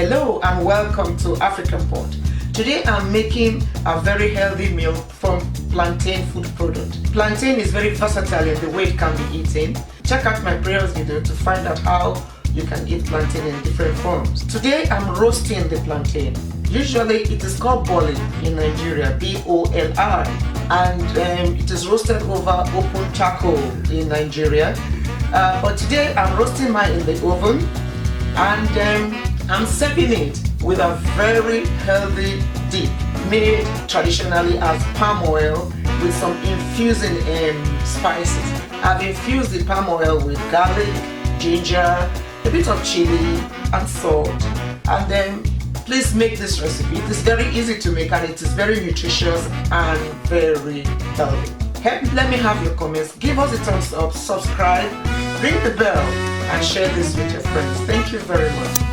Hello and welcome to African Pot. Today I'm making a very healthy meal from plantain food product. Plantain is very versatile in the way it can be eaten. Check out my previous video to find out how you can eat plantain in different forms. Today I'm roasting the plantain. Usually it is called Boli in Nigeria, B-O-L-I, and it is roasted over open charcoal in Nigeria. But today I'm roasting mine in the oven, and I'm serving it with a very healthy dip made traditionally as palm oil with some infusing spices. I've infused the palm oil with garlic, ginger, a bit of chili and salt. And then please make this recipe. It is very easy to make and it is very nutritious and very healthy. Let me have your comments. Give us a thumbs up, subscribe, ring the bell and share this with your friends. Thank you very much.